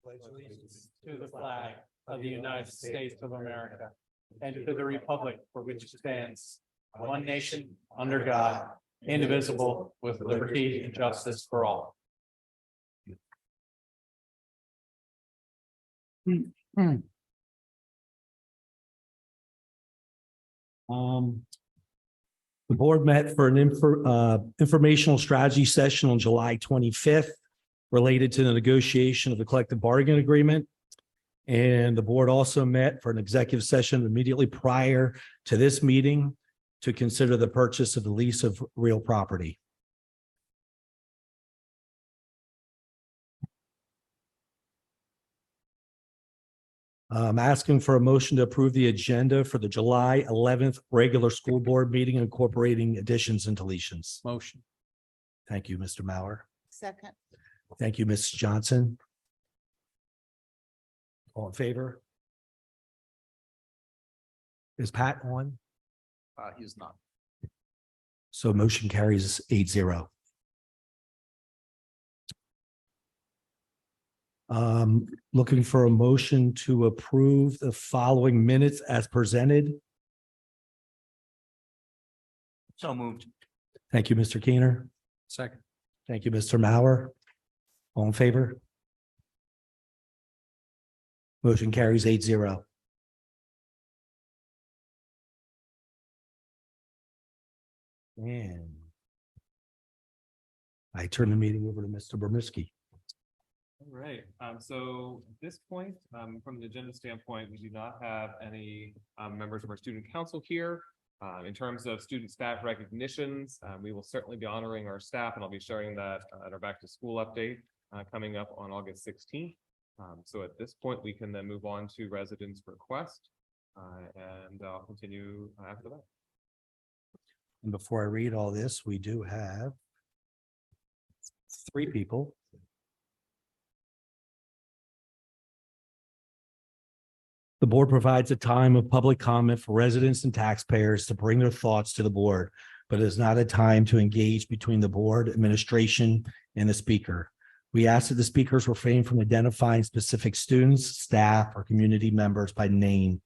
allegiance to the flag of the United States of America and to the republic for which it stands, one nation, under God, indivisible, with liberty and justice for all. The board met for an informational strategy session on July 25th related to the negotiation of the collective bargaining agreement. And the board also met for an executive session immediately prior to this meeting to consider the purchase of the lease of real property. I'm asking for a motion to approve the agenda for the July 11th regular school board meeting incorporating additions and deletions. Motion. Thank you, Mr. Mauer. Second. Thank you, Ms. Johnson. All in favor? Is Pat on? He is not. So motion carries 8-0. Looking for a motion to approve the following minutes as presented. So moved. Thank you, Mr. Keener. Second. Thank you, Mr. Mauer. All in favor? Motion carries 8-0. And I turn the meeting over to Mr. Burmiski. All right, so at this point, from the agenda standpoint, we do not have any members of our student council here. In terms of student staff recognitions, we will certainly be honoring our staff, and I'll be sharing that at our back to school update coming up on August 16th. So at this point, we can then move on to residents' request, and I'll continue after that. And before I read all this, we do have 3 people. The board provides a time of public comment for residents and taxpayers to bring their thoughts to the board, but it is not a time to engage between the board, administration, and the speaker. We ask that the speakers refrain from identifying specific students, staff, or community members by name.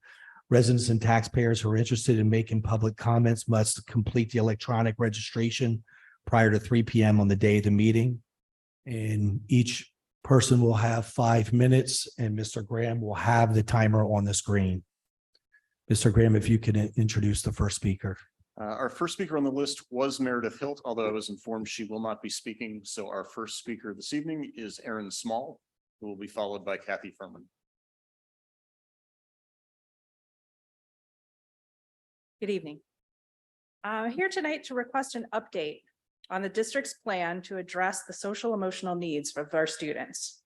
Residents and taxpayers who are interested in making public comments must complete the electronic registration prior to 3 p.m. on the day of the meeting. And each person will have 5 minutes, and Mr. Graham will have the timer on the screen. Mr. Graham, if you can introduce the first speaker. Our first speaker on the list was Meredith Hilt, although I was informed she will not be speaking. So our first speaker this evening is Aaron Small, who will be followed by Kathy Furman. Good evening. I'm here tonight to request an update on the district's plan to address the social emotional needs of our students.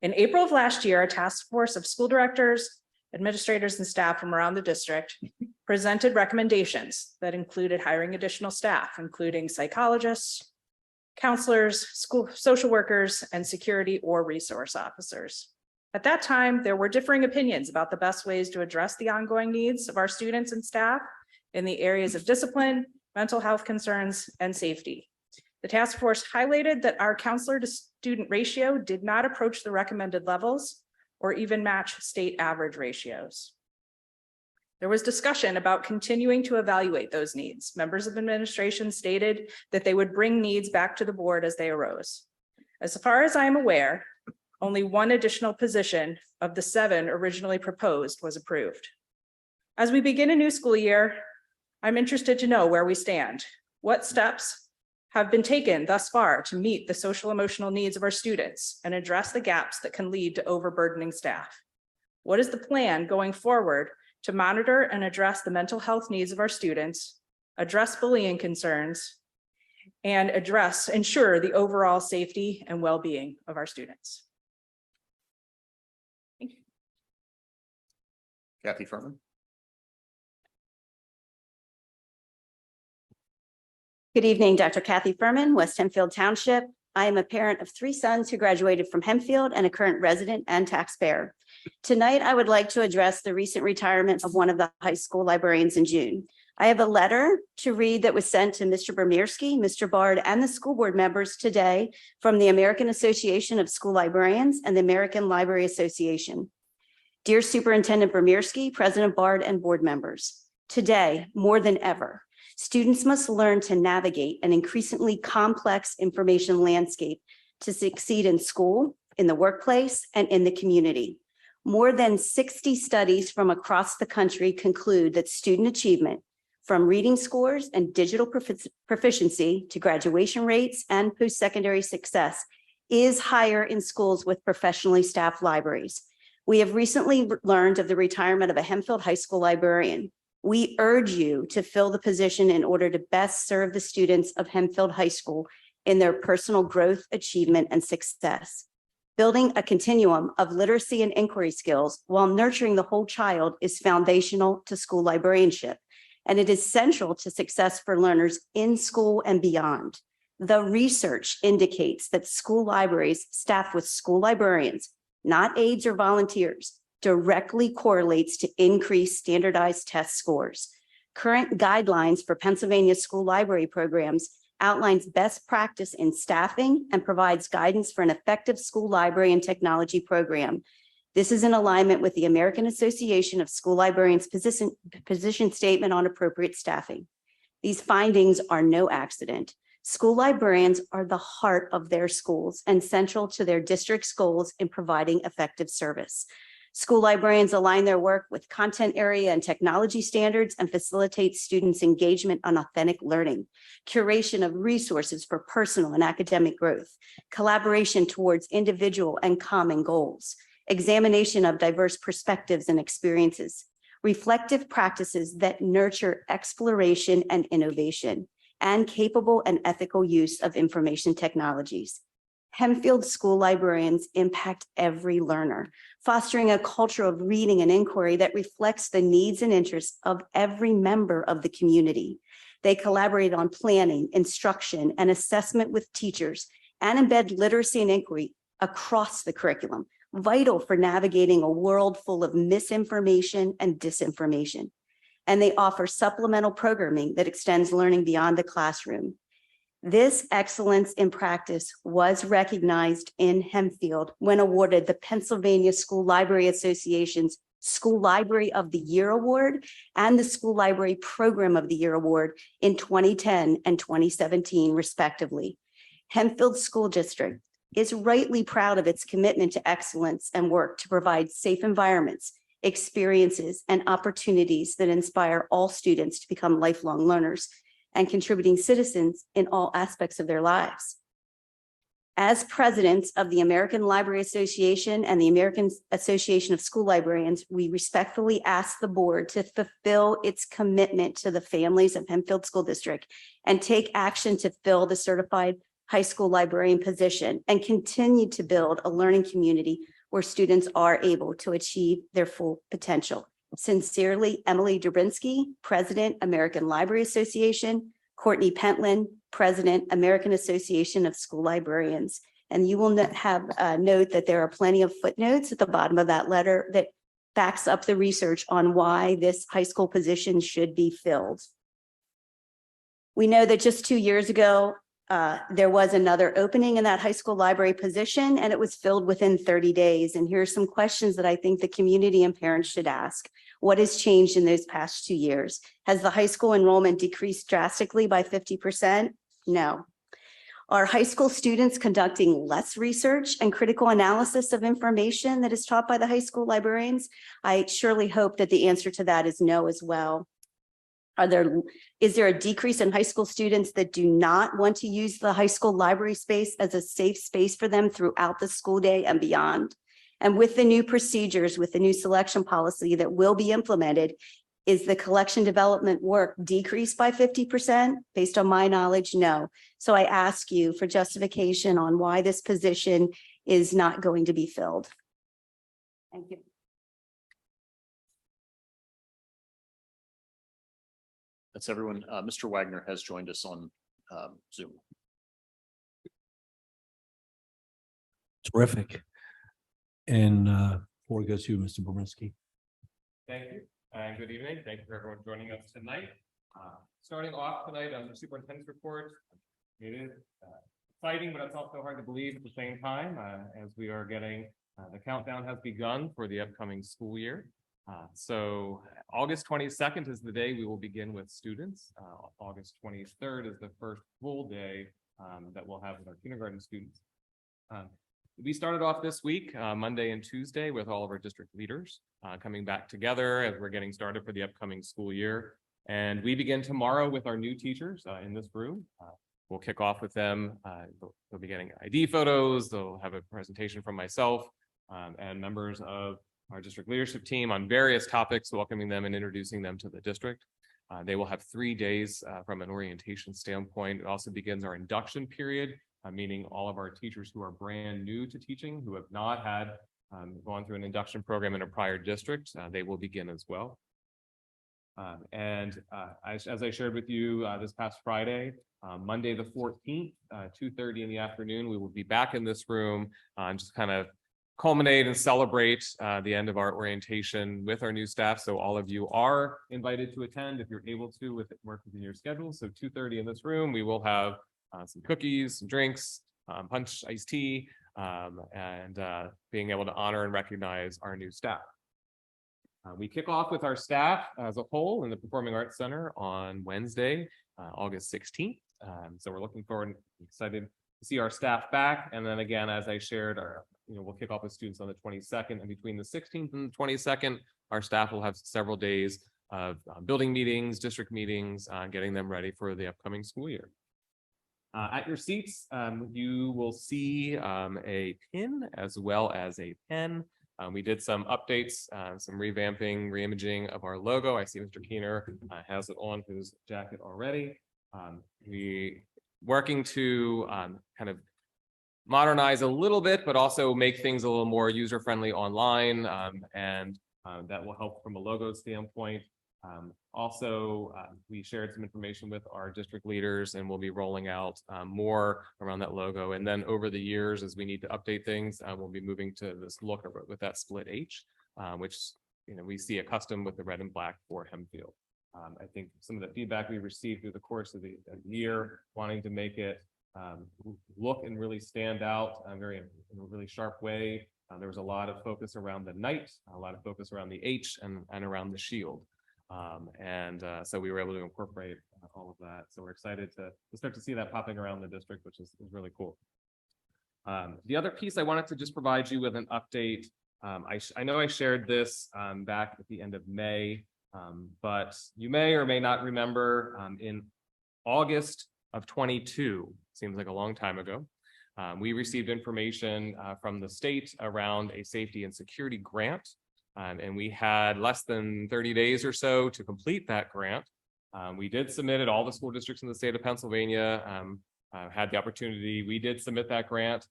In April of last year, a task force of school directors, administrators, and staff from around the district presented recommendations that included hiring additional staff, including psychologists, counselors, school social workers, and security or resource officers. At that time, there were differing opinions about the best ways to address the ongoing needs of our students and staff in the areas of discipline, mental health concerns, and safety. The task force highlighted that our counselor to student ratio did not approach the recommended levels or even match state average ratios. There was discussion about continuing to evaluate those needs. Members of administration stated that they would bring needs back to the board as they arose. As far as I am aware, only 1 additional position of the 7 originally proposed was approved. As we begin a new school year, I'm interested to know where we stand. What steps have been taken thus far to meet the social emotional needs of our students and address the gaps that can lead to overburdening staff? What is the plan going forward to monitor and address the mental health needs of our students, address bullying concerns, and ensure the overall safety and well-being of our students? Thank you. Kathy Furman. Good evening, Dr. Kathy Furman, West Hempfield Township. I am a parent of 3 sons who graduated from Hempfield and a current resident and taxpayer. Tonight, I would like to address the recent retirement of one of the high school librarians in June. I have a letter to read that was sent to Mr. Bermierski, Mr. Bard, and the school board members today from the American Association of School Librarians and the American Library Association. Dear Superintendent Bermierski, President Bard, and board members, today, more than ever, students must learn to navigate an increasingly complex information landscape to succeed in school, in the workplace, and in the community. More than 60 studies from across the country conclude that student achievement, from reading scores and digital proficiency to graduation rates and post-secondary success, is higher in schools with professionally staffed libraries. We have recently learned of the retirement of a Hempfield High School librarian. We urge you to fill the position in order to best serve the students of Hempfield High School in their personal growth, achievement, and success. Building a continuum of literacy and inquiry skills while nurturing the whole child is foundational to school librarianship, and it is central to success for learners in school and beyond. The research indicates that school libraries staffed with school librarians, not aides or volunteers, directly correlates to increased standardized test scores. Current guidelines for Pennsylvania school library programs outlines best practice in staffing and provides guidance for an effective school library and technology program. This is in alignment with the American Association of School Librarians position statement on appropriate staffing. These findings are no accident. School librarians are the heart of their schools and central to their district's goals in providing effective service. School librarians align their work with content area and technology standards and facilitate students' engagement on authentic learning, curation of resources for personal and academic growth, collaboration towards individual and common goals, examination of diverse perspectives and experiences, reflective practices that nurture exploration and innovation, and capable and ethical use of information technologies. Hempfield school librarians impact every learner, fostering a culture of reading and inquiry that reflects the needs and interests of every member of the community. They collaborate on planning, instruction, and assessment with teachers and embed literacy and inquiry across the curriculum, vital for navigating a world full of misinformation and disinformation. And they offer supplemental programming that extends learning beyond the classroom. This excellence in practice was recognized in Hempfield when awarded the Pennsylvania School Library Association's School Library of the Year Award and the School Library Program of the Year Award in 2010 and 2017, respectively. Hempfield School District is rightly proud of its commitment to excellence and work to provide safe environments, experiences, and opportunities that inspire all students to become lifelong learners and contributing citizens in all aspects of their lives. As presidents of the American Library Association and the American Association of School Librarians, we respectfully ask the board to fulfill its commitment to the families of Hempfield School District and take action to fill the certified high school librarian position and continue to build a learning community where students are able to achieve their full potential. Sincerely, Emily Dubrinsky, President, American Library Association, Courtney Pentland, President, American Association of School Librarians. And you will have note that there are plenty of footnotes at the bottom of that letter that backs up the research on why this high school position should be filled. We know that just 2 years ago, there was another opening in that high school library position, and it was filled within 30 days. And here are some questions that I think the community and parents should ask. What has changed in those past 2 years? Has the high school enrollment decreased drastically by 50%? No. Are high school students conducting less research and critical analysis of information that is taught by the high school librarians? I surely hope that the answer to that is no as well. Is there a decrease in high school students that do not want to use the high school library space as a safe space for them throughout the school day and beyond? And with the new procedures, with the new selection policy that will be implemented, is the collection development work decreased by 50%? Based on my knowledge, no. So I ask you for justification on why this position is not going to be filled. Thank you. That's everyone. Mr. Wagner has joined us on Zoom. Terrific. And before we go to Mr. Bobrinsky. Thank you and good evening. Thank you for everyone joining us tonight. Starting off tonight on the superintendent's report, it is exciting, but it's also hard to believe at the same time, as we are getting, the countdown has begun for the upcoming school year. So August 22nd is the day we will begin with students. August 23rd is the first full day that we'll have with our kindergarten students. We started off this week, Monday and Tuesday, with all of our district leaders coming back together as we're getting started for the upcoming school year. And we begin tomorrow with our new teachers in this room. We'll kick off with them. They'll be getting ID photos. They'll have a presentation from myself and members of our district leadership team on various topics, welcoming them and introducing them to the district. They will have 3 days from an orientation standpoint. It also begins our induction period, meaning all of our teachers who are brand new to teaching, who have not had gone through an induction program in a prior district, they will begin as well. As I shared with you this past Friday, Monday the 14th, 2:30 in the afternoon, we will be back in this room and just kind of culminate and celebrate the end of our orientation with our new staff. So all of you are invited to attend if you're able to with work within your schedule. So 2:30 in this room, we will have some cookies, some drinks, punch, iced tea, and being able to honor and recognize our new staff. We kick off with our staff as a whole in the Performing Arts Center on Wednesday, August 16th. So we're looking forward and excited to see our staff back. And then again, as I shared, we'll kick off with students on the 22nd, and between the 16th and the 22nd, our staff will have several days of building meetings, district meetings, getting them ready for the upcoming school year. At your seats, you will see a pin as well as a pen. We did some updates, some revamping, reimaging of our logo. I see Mr. Keener has it on his jacket already. We working to kind of modernize a little bit, but also make things a little more user-friendly online, and that will help from a logo standpoint. We shared some information with our district leaders, and we'll be rolling out more around that logo. And then over the years, as we need to update things, we'll be moving to this look with that split H, which we see a custom with the red and black for Hempfield. I think some of the feedback we received through the course of the year, wanting to make it look and really stand out in a really sharp way. There was a lot of focus around the knight, a lot of focus around the H, and around the shield. So we were able to incorporate all of that. So we're excited to start to see that popping around the district, which is really cool. The other piece I wanted to just provide you with an update. I know I shared this back at the end of May, but you may or may not remember in August of 22, seems like a long time ago, we received information from the state around a safety and security grant. And we had less than 30 days or so to complete that grant. We did submit it. All the school districts in the state of Pennsylvania had the opportunity. We did submit that grant.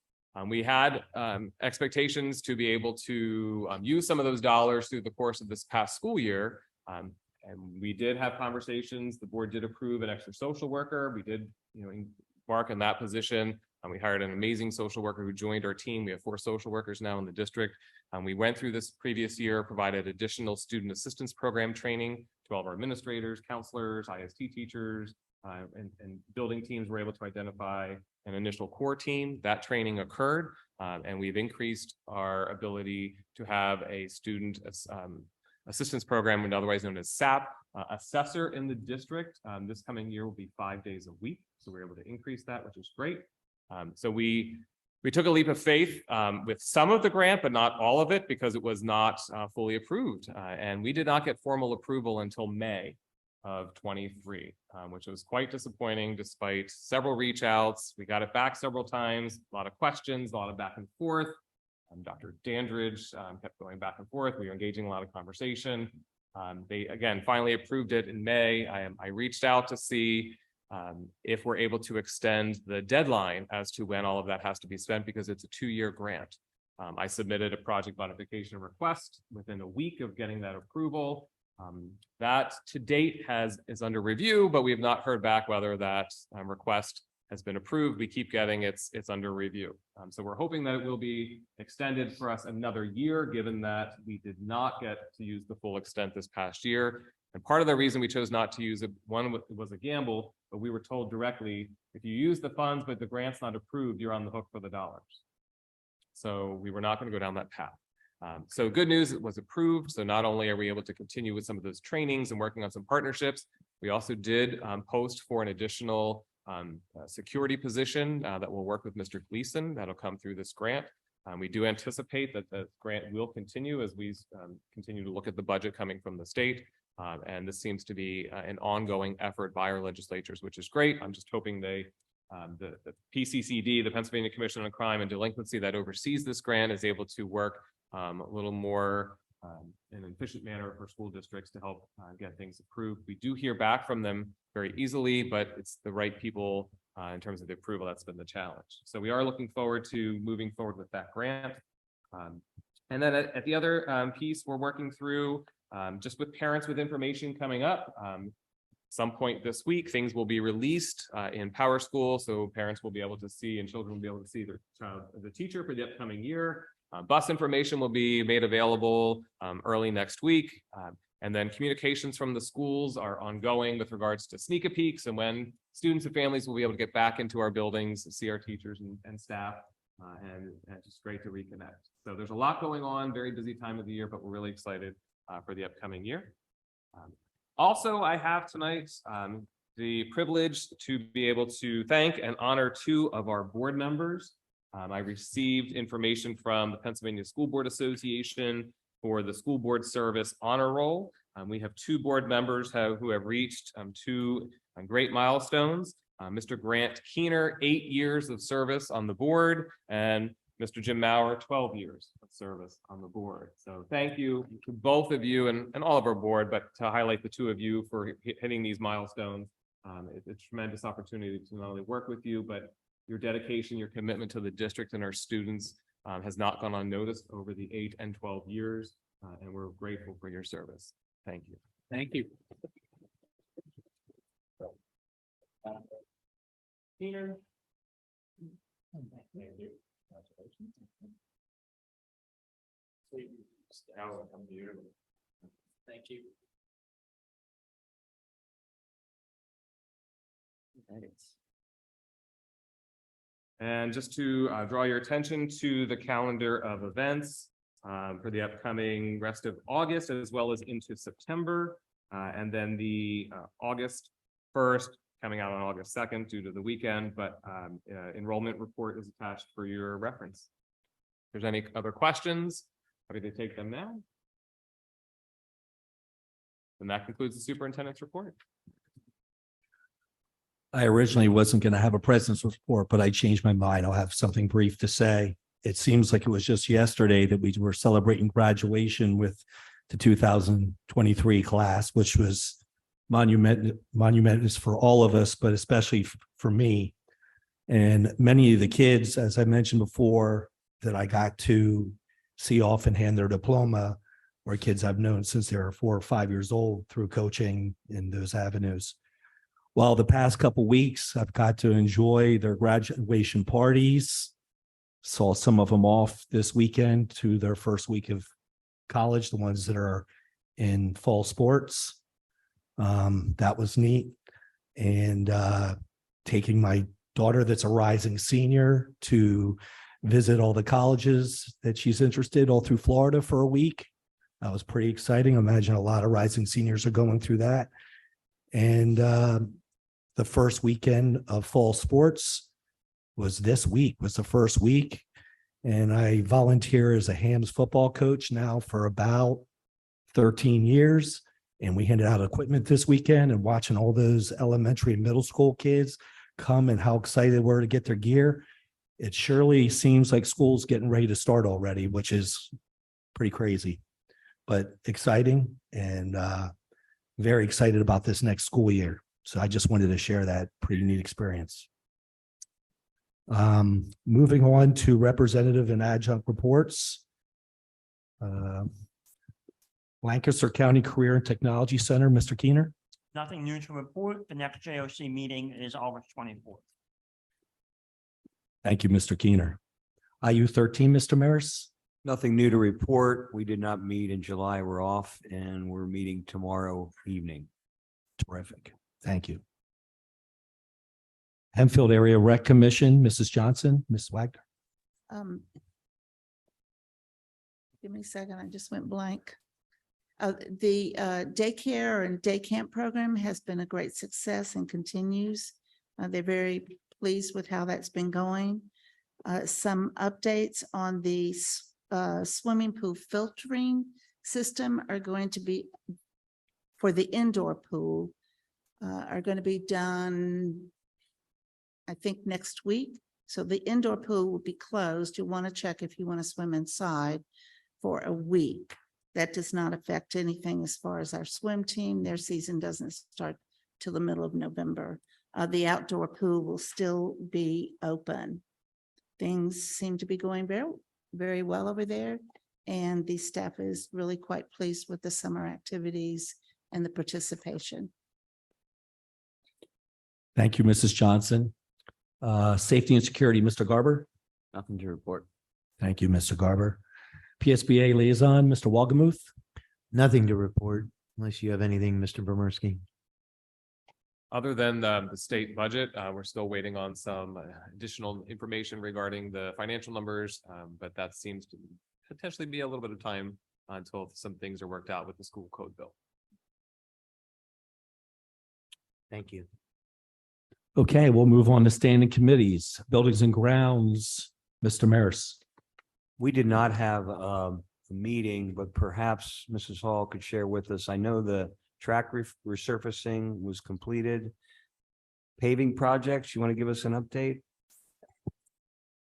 We had expectations to be able to use some of those dollars through the course of this past school year. And we did have conversations. The board did approve an extra social worker. We did, embark on that position. We hired an amazing social worker who joined our team. We have 4 social workers now in the district. We went through this previous year, provided additional student assistance program training to all of our administrators, counselors, IST teachers, and building teams were able to identify an initial core team. That training occurred, and we've increased our ability to have a student assistance program, otherwise known as SAP, assessor in the district. This coming year will be 5 days a week. So we're able to increase that, which is great. So we took a leap of faith with some of the grant, but not all of it, because it was not fully approved. And we did not get formal approval until May of 23, which was quite disappointing despite several reach outs. We got it back several times, a lot of questions, a lot of back and forth. Dr. Dandridge kept going back and forth. We were engaging a lot of conversation. They, again, finally approved it in May. I reached out to see if we're able to extend the deadline as to when all of that has to be spent, because it's a 2-year grant. I submitted a project modification request within a week of getting that approval. That to date is under review, but we have not heard back whether that request has been approved. We keep getting it's under review. So we're hoping that it will be extended for us another year, given that we did not get to use the full extent this past year. And part of the reason we chose not to use it, was a gamble, but we were told directly, if you use the funds, but the grant's not approved, you're on the hook for the dollars. So we were not going to go down that path. So good news, it was approved. So not only are we able to continue with some of those trainings and working on some partnerships, we also did post for an additional security position that will work with Mr. Gleason. That'll come through this grant. We do anticipate that the grant will continue as we continue to look at the budget coming from the state. And this seems to be an ongoing effort by our legislatures, which is great. I'm just hoping the PCCD, the Pennsylvania Commission on Crime and Delinquency that oversees this grant, is able to work a little more in an efficient manner for school districts to help get things approved. We do hear back from them very easily, but it's the right people in terms of the approval. That's been the challenge. So we are looking forward to moving forward with that grant. And then at the other piece we're working through, just with parents with information coming up. Some point this week, things will be released in Power School, so parents will be able to see and children will be able to see their child as a teacher for the upcoming year. Bus information will be made available early next week. And then communications from the schools are ongoing with regards to sneak peeks and when students and families will be able to get back into our buildings, see our teachers and staff. And it's just great to reconnect. So there's a lot going on, very busy time of the year, but we're really excited for the upcoming year. Also, I have tonight the privilege to be able to thank and honor two of our board members. I received information from the Pennsylvania School Board Association for the School Board Service Honor Roll. We have two board members who have reached two great milestones. Mr. Grant Keener, 8 years of service on the board, and Mr. Jim Maurer, 12 years of service on the board. So thank you to both of you and all of our board, but to highlight the two of you for hitting these milestones. It's a tremendous opportunity to not only work with you, but your dedication, your commitment to the district and our students has not gone unnoticed over the 8 and 12 years. And we're grateful for your service. Thank you. Thank you. Keener. Thank you. Thank you. And just to draw your attention to the calendar of events for the upcoming rest of August, as well as into September. And then the August 1st coming out on August 2nd due to the weekend, but enrollment report is attached for your reference. If there's any other questions, happy to take them now. And that concludes the superintendent's report. I originally wasn't going to have a president's report, but I changed my mind. I'll have something brief to say. It seems like it was just yesterday that we were celebrating graduation with the 2023 class, which was monumentous for all of us, but especially for me. And many of the kids, as I mentioned before, that I got to see off and hand their diploma were kids I've known since they were 4 or 5 years old through coaching in those avenues. Well, the past couple of weeks, I've got to enjoy their graduation parties. Saw some of them off this weekend to their first week of college, the ones that are in fall sports. That was neat. And taking my daughter that's a rising senior to visit all the colleges that she's interested all through Florida for a week. That was pretty exciting. I imagine a lot of rising seniors are going through that. And the first weekend of fall sports was this week, was the first week. And I volunteer as a Hams football coach now for about 13 years. And we handed out equipment this weekend, and watching all those elementary and middle school kids come and how excited they were to get their gear. It surely seems like school's getting ready to start already, which is pretty crazy, but exciting, and very excited about this next school year. So I just wanted to share that pretty neat experience. Moving on to representative and adjunct reports. Lancaster County Career and Technology Center, Mr. Keener. Nothing new to report. The next JOC meeting is August 24th. Thank you, Mr. Keener. IU 13, Mr. Maris. Nothing new to report. We did not meet in July. We're off and we're meeting tomorrow evening. Terrific. Thank you. Hempfield Area Rec Commission, Mrs. Johnson, Ms. Wagner. Give me a second, I just went blank. The daycare and day camp program has been a great success and continues. They're very pleased with how that's been going. Some updates on the swimming pool filtering system are going to be for the indoor pool are going to be done, I think, next week. So the indoor pool will be closed. You'll want to check if you want to swim inside for a week. That does not affect anything as far as our swim team. Their season doesn't start till the middle of November. The outdoor pool will still be open. Things seem to be going very, very well over there. And the staff is really quite pleased with the summer activities and the participation. Thank you, Mrs. Johnson. Safety and Security, Mr. Garber. Nothing to report. Thank you, Mr. Garber. PSBA Liaison, Mr. Walgamuth. Nothing to report unless you have anything, Mr. Bomersky. Other than the state budget, we're still waiting on some additional information regarding the financial numbers, but that seems to potentially be a little bit of time until some things are worked out with the school code bill. Thank you. Okay, we'll move on to standing committees, Buildings and Grounds, Mr. Maris. We did not have a meeting, but perhaps Mrs. Hall could share with us. I know the track resurfacing was completed. Paving projects, you want to give us an update?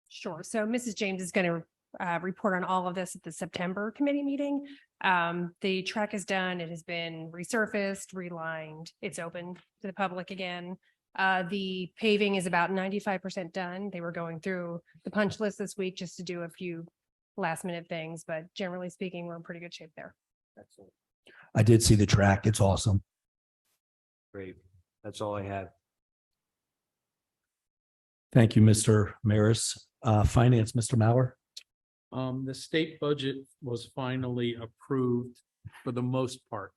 Sure. So Mrs. James is going to report on all of this at the September committee meeting. The track is done. It has been resurfaced, relined. It's open to the public again. The paving is about 95% done. They were going through the punch list this week just to do a few last minute things, but generally speaking, we're in pretty good shape there. Excellent. I did see the track. It's awesome. Great. That's all I have. Thank you, Mr. Maris. Finance, Mr. Mauer. The state budget was finally approved for the most part.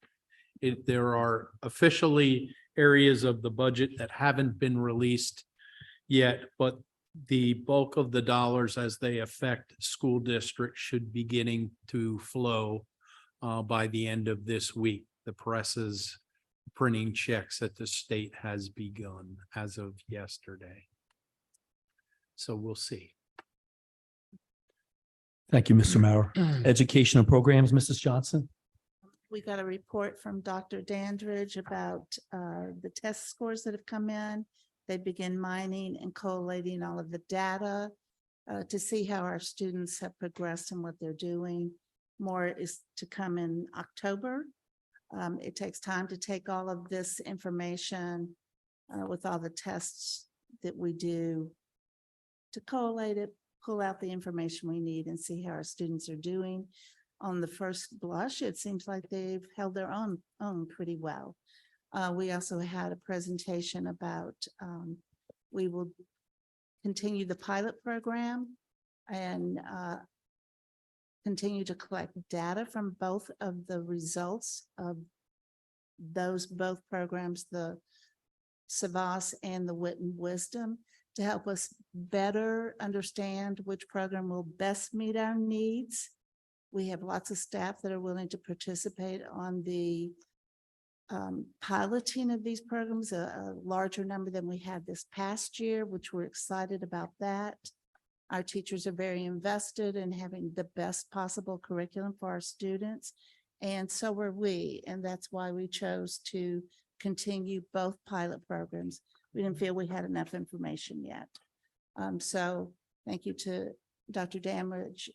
There are officially areas of the budget that haven't been released yet, but the bulk of the dollars as they affect school districts should beginning to flow by the end of this week. The press is printing checks that the state has begun as of yesterday. So we'll see. Thank you, Mr. Mauer. Educational Programs, Mrs. Johnson. We got a report from Dr. Dandridge about the test scores that have come in. They begin mining and collating all of the data to see how our students have progressed and what they're doing. More is to come in October. It takes time to take all of this information with all the tests that we do to collate it, pull out the information we need and see how our students are doing. On the first blush, it seems like they've held their own pretty well. We also had a presentation about we will continue the pilot program and continue to collect data from both of the results of both programs, the SAVAS and the Witten Wisdom, to help us better understand which program will best meet our needs. We have lots of staff that are willing to participate on the piloting of these programs, a larger number than we had this past year, which we're excited about that. Our teachers are very invested in having the best possible curriculum for our students, and so are we. And that's why we chose to continue both pilot programs. We didn't feel we had enough information yet. So thank you to Dr. Dandridge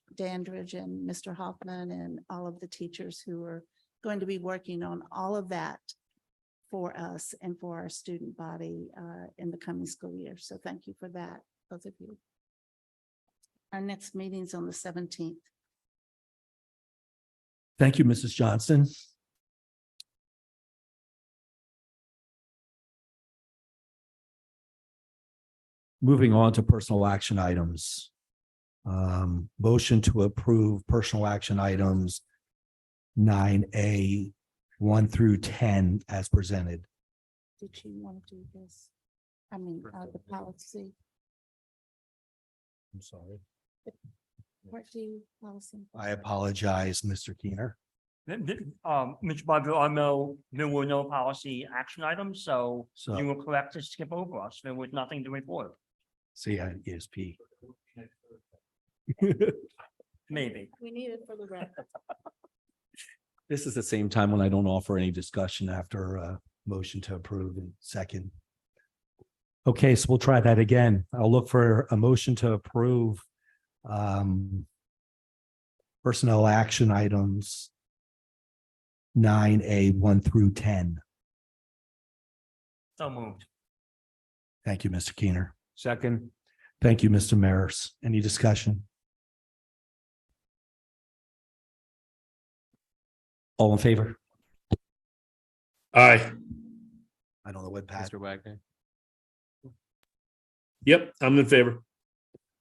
and Mr. Hoffman and all of the teachers who are going to be working on all of that for us and for our student body in the coming school year. So thank you for that, both of you. Our next meeting is on the 17th. Thank you, Mrs. Johnson. Moving on to personal action items. Motion to approve personal action items 9A 1 through 10 as presented. Did you want to do this? I mean, the policy, I'm sorry. part D policy. I apologize, Mr. Keener. Mr. Barber, I know there were no policy action items, so you So, were correct to skip over us. There was nothing to report, see, ESP. maybe. We need it for the record. This is the same time when I don't offer any discussion after a motion to approve in second. Okay, so we'll try that again. I'll look for a motion to approve personnel action items 9A 1 through 10. So moved. Thank you, Mr. Keener. Second, Thank you, Mr. Maris. Any discussion? All in favor? Aye. I don't know what Pat. Mr. Wagner. Yep, I'm in favor.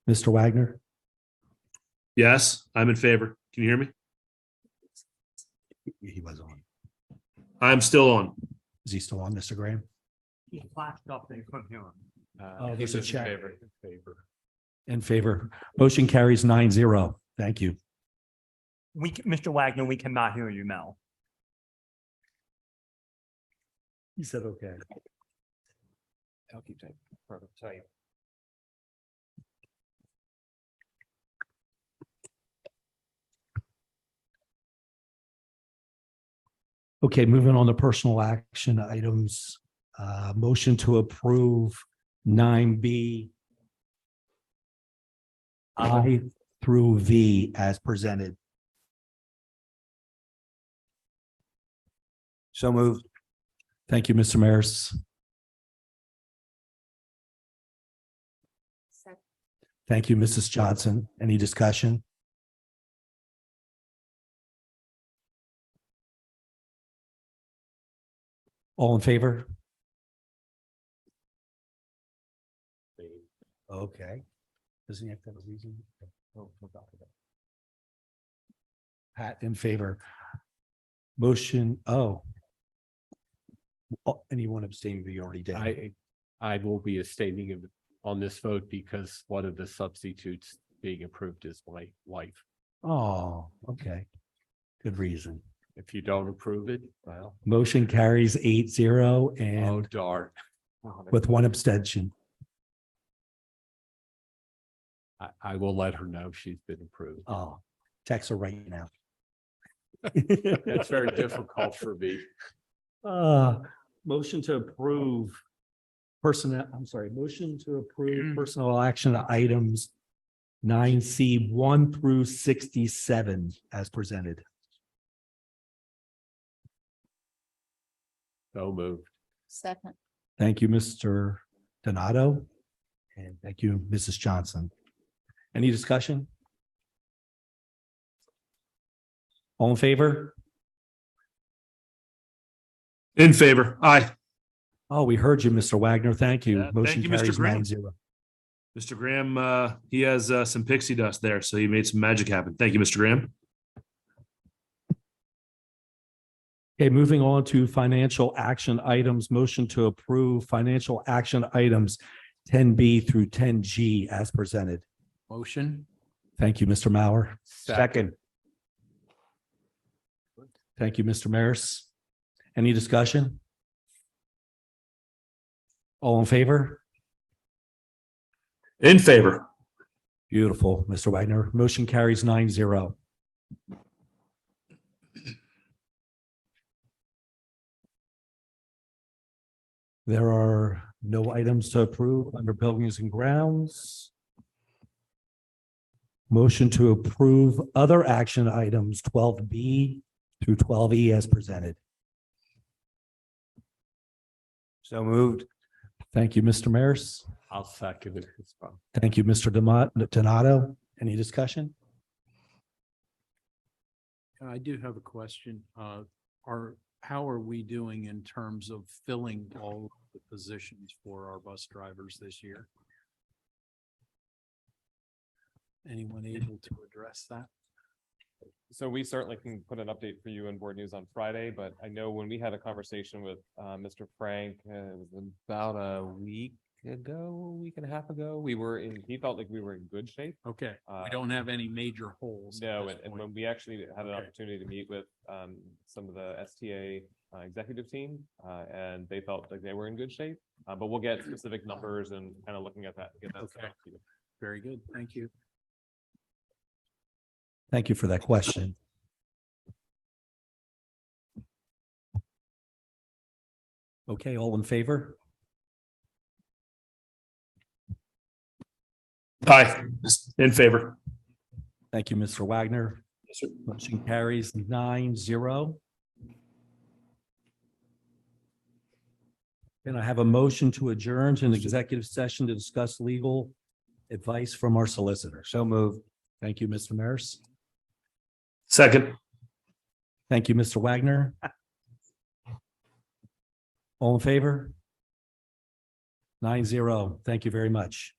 Mr. Wagner? Yes, I'm in favor. Can you hear me? He was on. I'm still on. Is he still on, Mr. Graham? He flashed up and couldn't hear him. Oh, He's there's a just in check. favor. In favor. Motion carries 9-0. Thank you. Mr. Wagner, we cannot hear you now. He said, okay. I'll keep typing. Prototype. Okay, moving on to personal action items. Motion to approve 9B I through V as presented. so moved. Thank you, Mr. Maris. Thank you, Mrs. Johnson. Any discussion? All in favor? Okay. Doesn't he have to have a reason? Oh, forgot about that. Pat in favor. Motion, oh. Anyone abstaining, we already did. I will be abstaining on this vote because one of the substitutes being approved is my wife. Oh, okay. Good reason. If you don't approve it, well, Motion carries 8-0 oh and darn. with one abstention. I will let her know she's been approved. Oh, text her right now. It's very difficult for me. Motion to approve motion to approve personal action items 9C 1 through 67 as presented. So moved. Second. Thank you, Mr. Donato. And thank you, Mrs. Johnson. Any discussion? All in favor? In favor. Aye. Oh, we heard you, Mr. Wagner. Thank you. Yeah, thank Motion you, Mr. carries Graham. 9-0. Mr. Graham, he has some pixie dust there, so he made some magic happen. Thank you, Mr. Graham. Okay, moving on to financial action items. Motion to approve financial action items 10B through 10G as presented. Motion. Thank you, Mr. Mauer. Second, Thank you, Mr. Maris. Any discussion? All in favor? In favor. Beautiful, Mr. Wagner. Motion carries 9-0. There are no items to approve under buildings and grounds. Motion to approve other action items 12B through 12E as presented. so moved. Thank you, Mr. Maris. I'll second it as well. Thank you, Mr. Donato. Any discussion? I do have a question. How are we doing in terms of filling all the positions for our bus drivers this year? Anyone able to address that? So we certainly can put an update for you in board news on Friday, but I know when we had a conversation with Mr. Frank, it was about a week week and a half ago, he felt like we were in good shape. Okay, we don't have any major holes. at No, this and point. when we actually had an Okay. opportunity to meet with some of the STA executive team, and they felt like they were in good shape. But we'll get specific numbers and kind of looking at that, get that stuff to you. Very good. Thank you. Thank you for that question. Okay, all in favor? Aye, in favor. Thank you, Mr. Wagner. Motion carries 9-0. And I have a motion to adjourn to an executive session to discuss legal advice from our solicitor. So moved. Thank you, Mr. Maris. Second. Thank you, Mr. Wagner. All in favor? 9-0. Thank you very much.